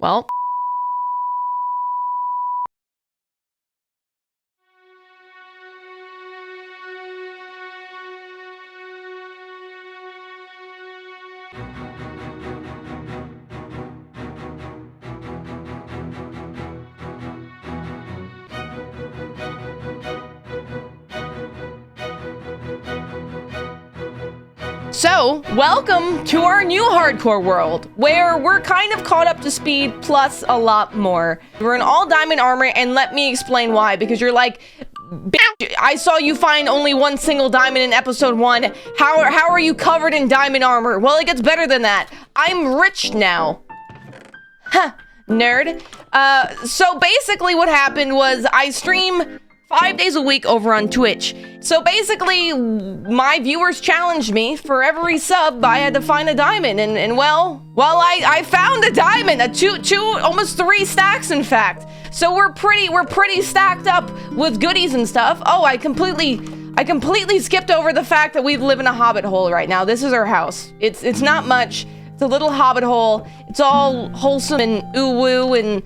Well. So, welcome to our new hardcore world, where we're kind of caught up to speed, plus a lot more. We're in all diamond armor, and let me explain why, because you're like, I saw you find only one single diamond in episode 1. How are you covered in diamond armor? Well, it gets better than that. I'm rich now. Huh, nerd. So basically what happened was I stream 5 days a week over on Twitch. So basically, my viewers challenged me. For every sub, I had to find a diamond. And well, I found a diamond. Almost 3 stacks, in fact. So we're pretty stacked up with goodies and stuff. Oh, I completely skipped over the fact that we live in a hobbit hole right now. This is our house. It's not much. It's a little hobbit hole. It's all wholesome and ooh-woo and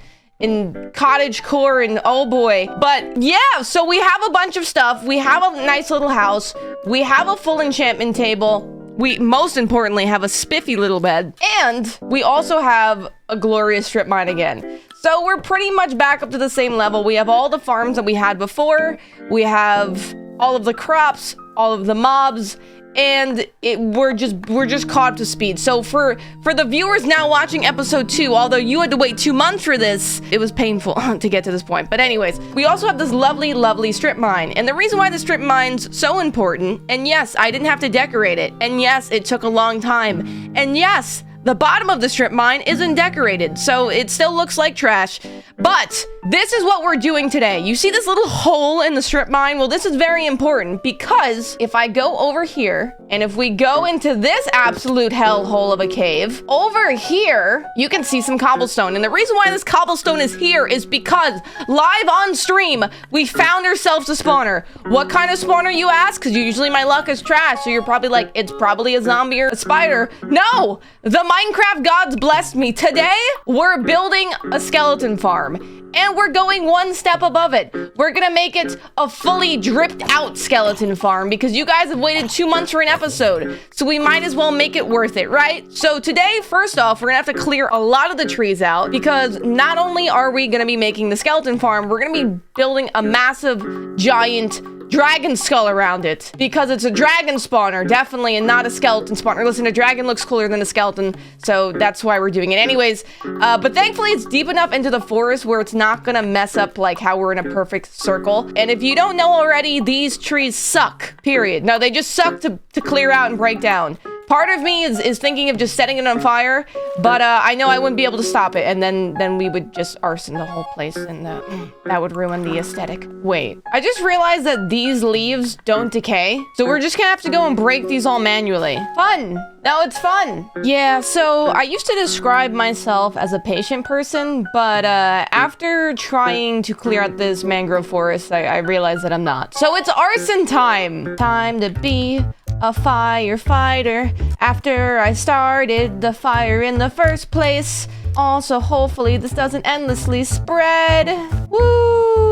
cottage core and oh boy. But yeah, so we have a bunch of stuff. We have a nice little house. We have a full enchantment table. We most importantly have a spiffy little bed. And we also have a glorious strip mine again. So we're pretty much back up to the same level. We have all the farms that we had before. We have all of the crops, all of the mobs, and we're just caught up to speed. So for the viewers now watching episode 2, although you had to wait 2 months for this, it was painful to get to this point. But anyways, we also have this lovely strip mine. And the reason why the strip mine's so important, and yes, I didn't have to decorate it, and yes, it took a long time, and yes, the bottom of the strip mine isn't decorated, so it still looks like trash. But this is what we're doing today. You see this little hole in the strip mine? Well, this is very important because if I go over here and if we go into this absolute hellhole of a cave, over here, you can see some cobblestone. And the reason why this cobblestone is here is because live on stream, we found ourselves a spawner. What kind of spawner, you ask? Because usually my luck is trash, so you're probably like, it's probably a zombie or a spider. No! The Minecraft gods blessed me. Today, we're building a skeleton farm. And we're going one step above it. We're gonna make it a fully dripped out skeleton farm because you guys have waited 2 months for an episode. So we might as well make it worth it, right? So today, first off, we're gonna have to clear a lot of the trees out because not only are we gonna be making the skeleton farm, we're gonna be building a massive, giant dragon skull around it because it's a dragon spawner, definitely, and not a skeleton spawner. Listen, a dragon looks cooler than a skeleton, so that's why we're doing it anyways. But thankfully, it's deep enough into the forest where it's not gonna mess up like how we're in a perfect circle. And if you don't know already, these trees suck, period. No, they just suck to clear out and break down. Part of me is thinking of just setting it on fire, but I know I wouldn't be able to stop it, and then we would just arson the whole place, and that would ruin the aesthetic. Wait, I just realized that these leaves don't decay, so we're just gonna have to go and break these all manually. Fun! No, it's fun! Yeah, so I used to describe myself as a patient person, but after trying to clear out this mangrove forest, I realized that I'm not. So it's arson time! Time to be a firefighter after I started the fire in the first place. Also, hopefully this doesn't endlessly spread. Woo!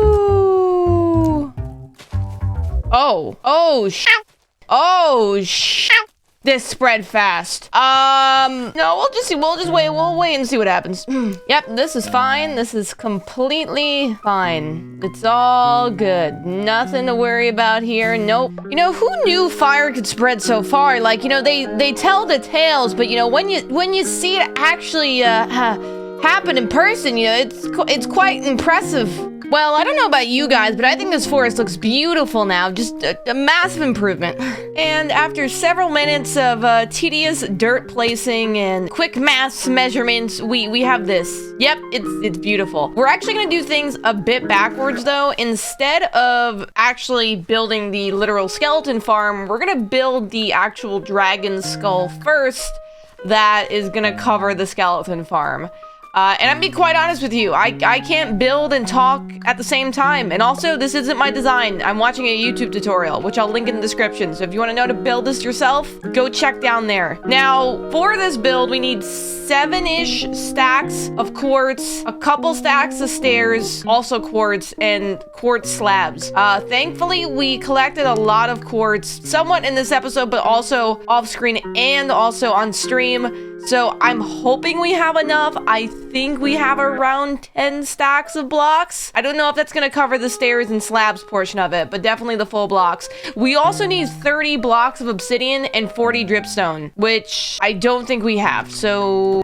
Oh, this spread fast. No, we'll just wait. We'll wait and see what happens. Yep, this is fine. This is completely fine. It's all good. Nothing to worry about here. Nope. You know, who knew fire could spread so far? Like, you know, they tell the tales, but you know, when you see it actually happen in person, you know, it's quite impressive. Well, I don't know about you guys, but I think this forest looks beautiful now. Just a massive improvement. And after several minutes of tedious dirt placing and quick mass measurements, we have this. Yep, it's beautiful. We're actually gonna do things a bit backwards though. Instead of actually building the literal skeleton farm, we're gonna build the actual dragon skull first that is gonna cover the skeleton farm. And I'm be quite honest with you, I can't build and talk at the same time. And also, this isn't my design. I'm watching a YouTube tutorial, which I'll link in the description. So if you want to know how to build this yourself, go check down there. Now, for this build, we need 7-ish stacks of quartz, a couple stacks of stairs, also quartz, and quartz slabs. Thankfully, we collected a lot of quartz, somewhat in this episode, but also off screen and also on stream. So I'm hoping we have enough. I think we have around 10 stacks of blocks. I don't know if that's gonna cover the stairs and slabs portion of it, but definitely the full blocks. We also need 30 blocks of obsidian and 40 dripstone, which I don't think we have. So,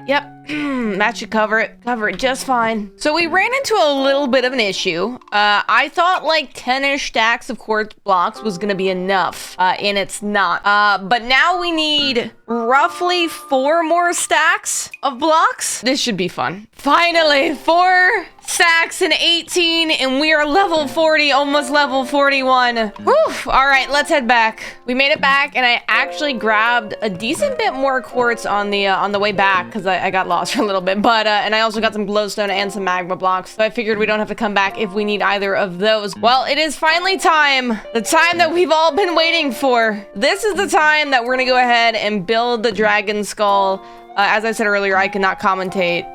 yep. That should cover it just fine. So we ran into a little bit of an issue. I thought like 10-ish stacks of quartz blocks was gonna be enough, and it's not. But now we need roughly 4 more stacks of blocks. This should be fun. Finally, 4 stacks and 18, and we are level 40, almost level 41. Whew. All right, let's head back. We made it back, and I actually grabbed a decent bit more quartz on the way back because I got lost for a little bit. But and I also got some glowstone and some magma blocks. So I figured we don't have to come back if we need either of those. Well, it is finally time. The time that we've all been waiting for. This is the time that we're gonna go ahead and build the dragon skull. As I said earlier, I cannot commentate,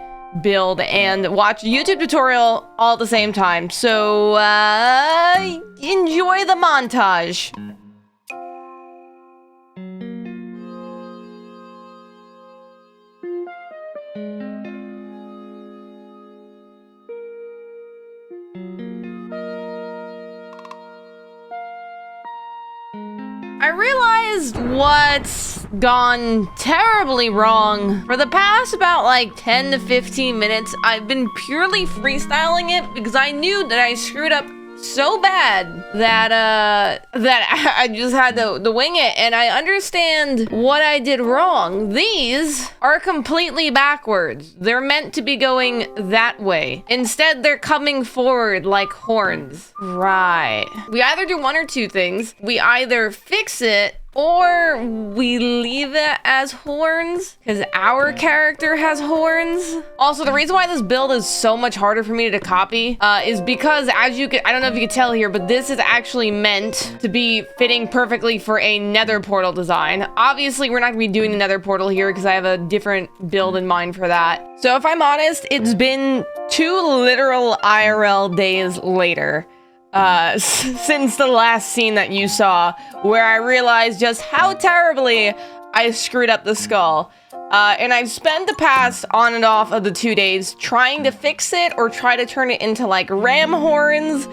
build, and watch a YouTube tutorial all at the same time. So, enjoy the montage. I realized what's gone terribly wrong. For the past about like 10 to 15 minutes, I've been purely freestyling it because I knew that I screwed up so bad that I just had to wing it, and I understand what I did wrong. These are completely backwards. They're meant to be going that way. Instead, they're coming forward like horns. Right. We either do one or two things. We either fix it or we leave it as horns because our character has horns. Also, the reason why this build is so much harder for me to copy is because, as you can, I don't know if you can tell here, but this is actually meant to be fitting perfectly for a nether portal design. Obviously, we're not gonna be doing the nether portal here because I have a different build in mind for that. So if I'm honest, it's been 2 literal IRL days later since the last scene that you saw, where I realized just how terribly I screwed up the skull. And I've spent the past on and off of the 2 days trying to fix it or try to turn it into like ram horns,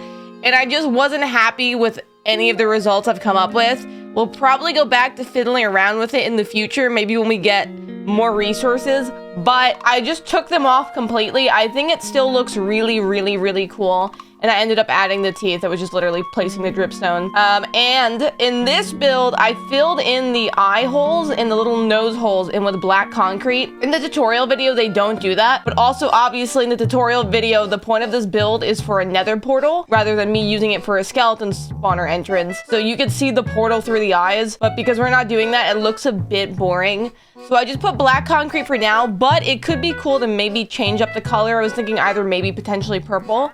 and I just wasn't happy with any of the results I've come up with. We'll probably go back to fiddling around with it in the future, maybe when we get more resources, but I just took them off completely. I think it still looks really, really, really cool. And I ended up adding the teeth. I was just literally placing the dripstone. And in this build, I filled in the eye holes and the little nose holes in with black concrete. In the tutorial video, they don't do that. But also, obviously, in the tutorial video, the point of this build is for a nether portal rather than me using it for a skeleton spawner entrance. So you can see the portal through the eyes. But because we're not doing that, it looks a bit boring. So I just put black concrete for now, but it could be cool to maybe change up the color. I was thinking either maybe potentially purple.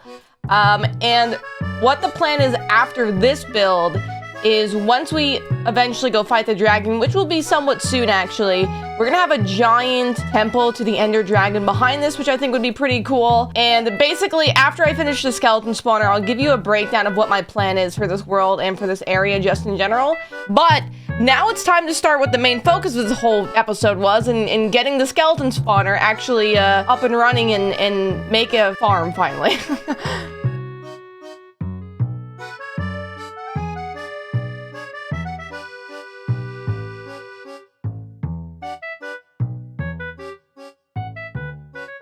And what the plan is after this build is once we eventually go fight the dragon, which will be somewhat soon actually, we're gonna have a giant temple to the Ender Dragon behind this, which I think would be pretty cool. And basically, after I finish the skeleton spawner, I'll give you a breakdown of what my plan is for this world and for this area just in general. But now it's time to start what the main focus of this whole episode was, in getting the skeleton spawner actually up and running and make a farm finally.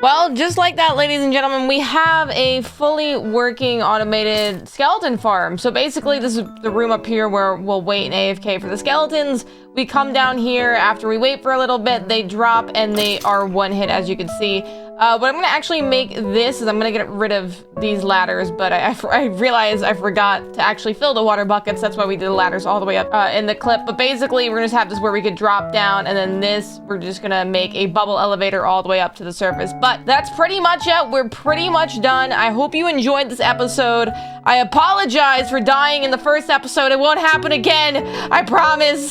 Well, just like that, ladies and gentlemen, we have a fully working automated skeleton farm. So basically, this is the room up here where we'll wait in AFK for the skeletons. We come down here after we wait for a little bit, they drop and they are one hit, as you can see. What I'm gonna actually make this is I'm gonna get rid of these ladders, but I realized I forgot to actually fill the water buckets. That's why we did the ladders all the way up in the clip. But basically, we're gonna just have this where we could drop down, and then this, we're just gonna make a bubble elevator all the way up to the surface. But that's pretty much it. We're pretty much done. I hope you enjoyed this episode. I apologize for dying in the first episode. It won't happen again. I promise.